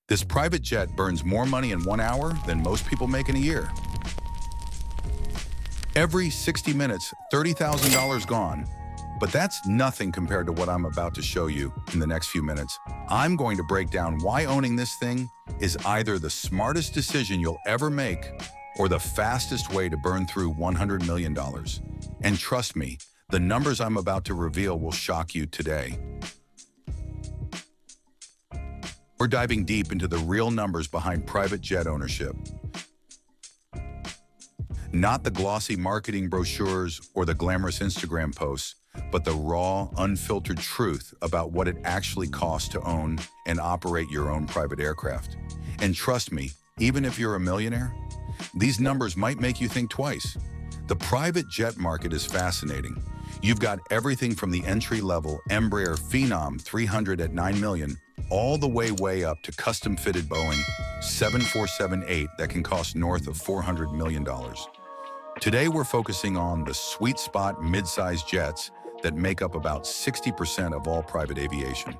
This private jet burns more money in 1 hour than most people make in a year. Every 60 minutes, $30,000 gone. But that's nothing compared to what I'm about to show you in the next few minutes. I'm going to break down why owning this thing is either the smartest decision you'll ever make or the fastest way to burn through $100 million. And trust me, the numbers I'm about to reveal will shock you today. We're diving deep into the real numbers behind private jet ownership. Not the glossy marketing brochures or the glamorous Instagram posts, but the raw, unfiltered truth about what it actually costs to own and operate your own private aircraft. And trust me, even if you're a millionaire, these numbers might make you think twice. The private jet market is fascinating. You've got everything from the entry-level Embraer Phenom 300 at $9 million, all the way up to custom-fitted Boeing 747-8 that can cost north of $400 million. Today, we're focusing on the sweet spot mid-size jets that make up about 60% of all private aviation.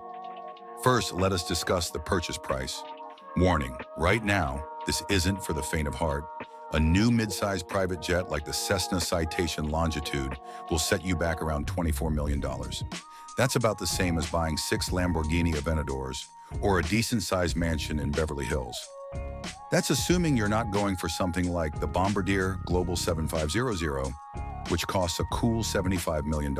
First, let us discuss the purchase price. Warning, right now, this isn't for the faint of heart. A new mid-size private jet like the Cessna Citation Longitude will set you back around $24 million. That's about the same as buying 6 Lamborghini Aventadors or a decent-sized mansion in Beverly Hills. That's assuming you're not going for something like the Bombardier Global 7500, which costs a cool $75 million.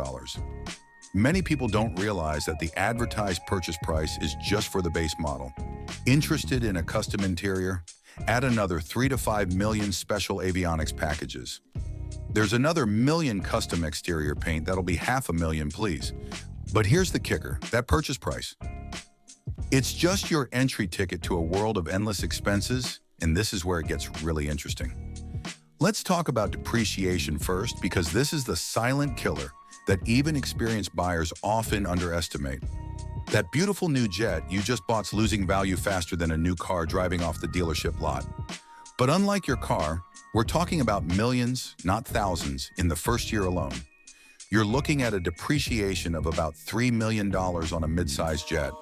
Many people don't realize that the advertised purchase price is just for the base model. Interested in a custom interior? Add another 3 to 5 million special avionics packages. There's another million custom exterior paint that'll be $500,000, please. But here's the kicker, that purchase price. It's just your entry ticket to a world of endless expenses, and this is where it gets really interesting. Let's talk about depreciation first, because this is the silent killer that even experienced buyers often underestimate. That beautiful new jet you just bought's losing value faster than a new car driving off the dealership lot. But unlike your car, we're talking about millions, not thousands, in the first year alone. You're looking at a depreciation of about $3 million on a mid-size jet.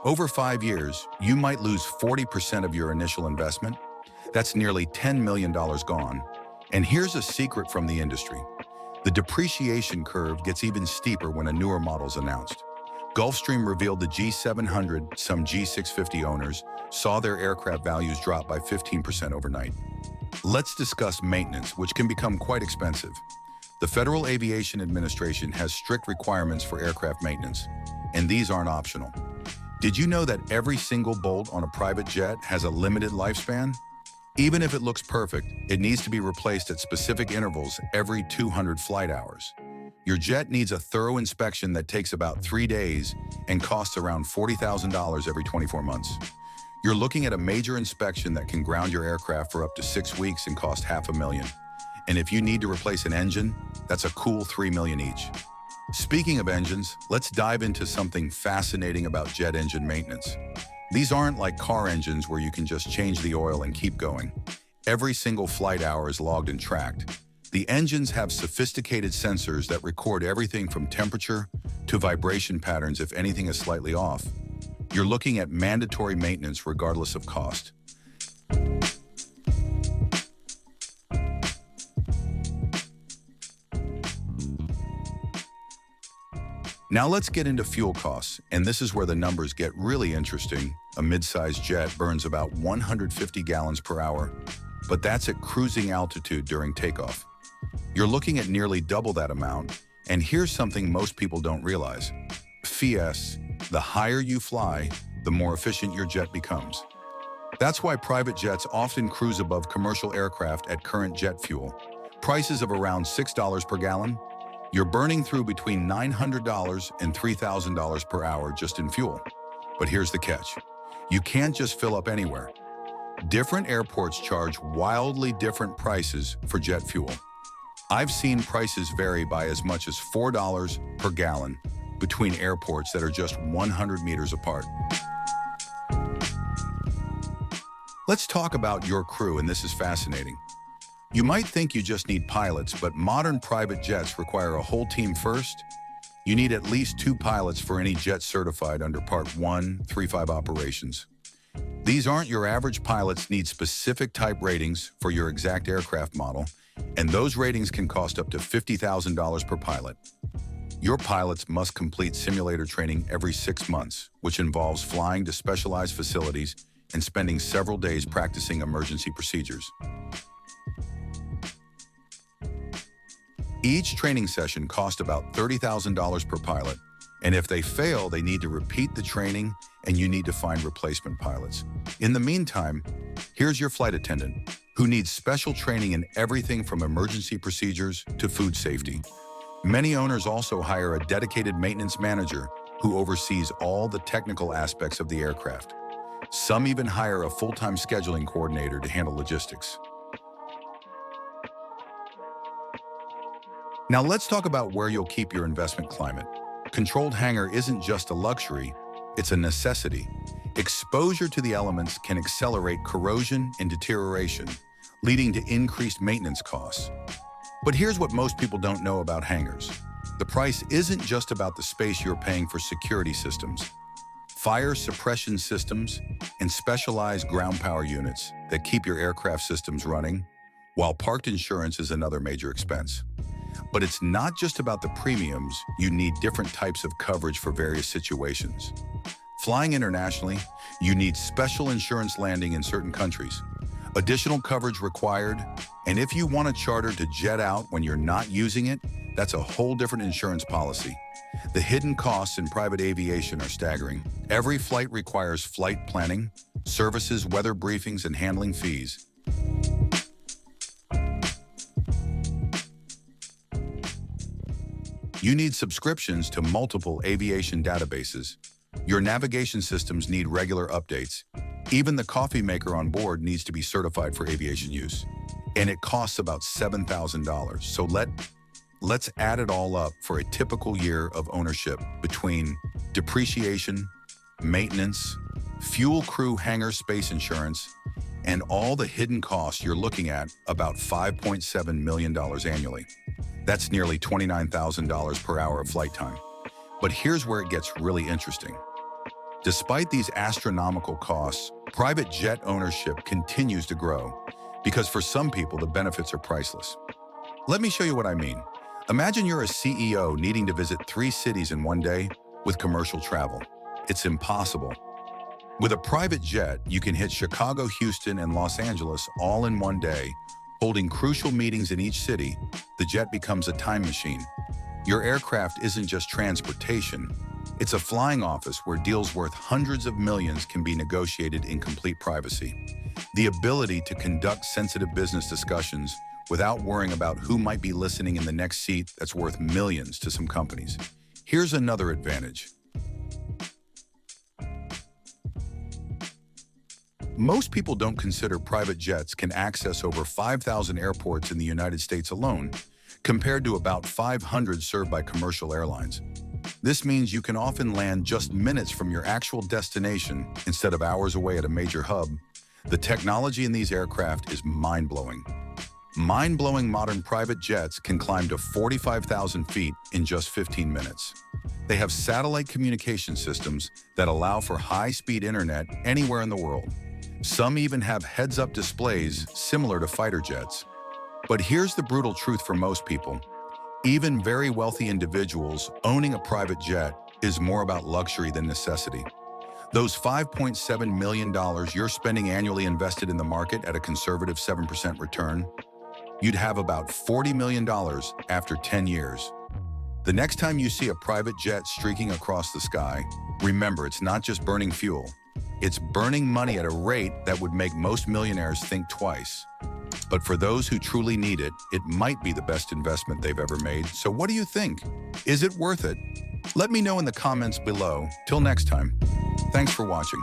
Over 5 years, you might lose 40% of your initial investment. That's nearly $10 million gone. And here's a secret from the industry. The depreciation curve gets even steeper when a newer model's announced. Gulfstream revealed the G700, some G650 owners saw their aircraft values drop by 15% overnight. Let's discuss maintenance, which can become quite expensive. The Federal Aviation Administration has strict requirements for aircraft maintenance, and these aren't optional. Did you know that every single bolt on a private jet has a limited lifespan? Even if it looks perfect, it needs to be replaced at specific intervals every 200 flight hours. Your jet needs a thorough inspection that takes about 3 days and costs around $40,000 every 24 months. You're looking at a major inspection that can ground your aircraft for up to 6 weeks and cost $500,000. And if you need to replace an engine, that's a cool $3 million each. Speaking of engines, let's dive into something fascinating about jet engine maintenance. These aren't like car engines where you can just change the oil and keep going. Every single flight hour is logged and tracked. The engines have sophisticated sensors that record everything from temperature to vibration patterns if anything is slightly off. You're looking at mandatory maintenance regardless of cost. Now let's get into fuel costs, and this is where the numbers get really interesting. A mid-sized jet burns about 150 gallons per hour, but that's at cruising altitude during takeoff. You're looking at nearly double that amount, and here's something most people don't realize. FIAS, the higher you fly, the more efficient your jet becomes. That's why private jets often cruise above commercial aircraft at current jet fuel. Prices of around $6 per gallon. You're burning through between $900 and $3,000 per hour just in fuel. But here's the catch. You can't just fill up anywhere. Different airports charge wildly different prices for jet fuel. I've seen prices vary by as much as $4 per gallon between airports that are just 100 meters apart. Let's talk about your crew, and this is fascinating. You might think you just need pilots, but modern private jets require a whole team first. You need at least 2 pilots for any jet certified under Part 135 operations. These aren't your average pilots, need specific type ratings for your exact aircraft model, and those ratings can cost up to $50,000 per pilot. Your pilots must complete simulator training every 6 months, which involves flying to specialized facilities and spending several days practicing emergency procedures. Each training session costs about $30,000 per pilot, and if they fail, they need to repeat the training and you need to find replacement pilots. In the meantime, here's your flight attendant, who needs special training in everything from emergency procedures to food safety. Many owners also hire a dedicated maintenance manager who oversees all the technical aspects of the aircraft. Some even hire a full-time scheduling coordinator to handle logistics. Now let's talk about where you'll keep your investment climate. Controlled hangar isn't just a luxury, it's a necessity. Exposure to the elements can accelerate corrosion and deterioration, leading to increased maintenance costs. But here's what most people don't know about hangars. The price isn't just about the space you're paying for security systems. Fire suppression systems and specialized ground power units that keep your aircraft systems running, while parked insurance is another major expense. But it's not just about the premiums, you need different types of coverage for various situations. Flying internationally, you need special insurance landing in certain countries. Additional coverage required, and if you want a charter to jet out when you're not using it, that's a whole different insurance policy. The hidden costs in private aviation are staggering. Every flight requires flight planning, services, weather briefings, and handling fees. You need subscriptions to multiple aviation databases. Your navigation systems need regular updates. Even the coffee maker on board needs to be certified for aviation use. And it costs about $7,000. So let's add it all up for a typical year of ownership between depreciation, maintenance, fuel crew hangar space insurance, and all the hidden costs. You're looking at about $5.7 million annually. That's nearly $29,000 per hour of flight time. But here's where it gets really interesting. Despite these astronomical costs, private jet ownership continues to grow because for some people, the benefits are priceless. Let me show you what I mean. Imagine you're a CEO needing to visit 3 cities in one day with commercial travel. It's impossible. With a private jet, you can hit Chicago, Houston, and Los Angeles all in one day. Holding crucial meetings in each city, the jet becomes a time machine. Your aircraft isn't just transportation. It's a flying office where deals worth hundreds of millions can be negotiated in complete privacy. The ability to conduct sensitive business discussions without worrying about who might be listening in the next seat, that's worth millions to some companies. Here's another advantage. Most people don't consider private jets can access over 5,000 airports in the United States alone, compared to about 500 served by commercial airlines. This means you can often land just minutes from your actual destination instead of hours away at a major hub. The technology in these aircraft is mind-blowing. Mind-blowing modern private jets can climb to 45,000 feet in just 15 minutes. They have satellite communication systems that allow for high-speed internet anywhere in the world. Some even have heads-up displays similar to fighter jets. But here's the brutal truth for most people. Even very wealthy individuals owning a private jet is more about luxury than necessity. Those $5.7 million you're spending annually invested in the market at a conservative 7% return, you'd have about $40 million after 10 years. The next time you see a private jet streaking across the sky, remember it's not just burning fuel. It's burning money at a rate that would make most millionaires think twice. But for those who truly need it, it might be the best investment they've ever made. So what do you think? Is it worth it? Let me know in the comments below. Till next time, thanks for watching.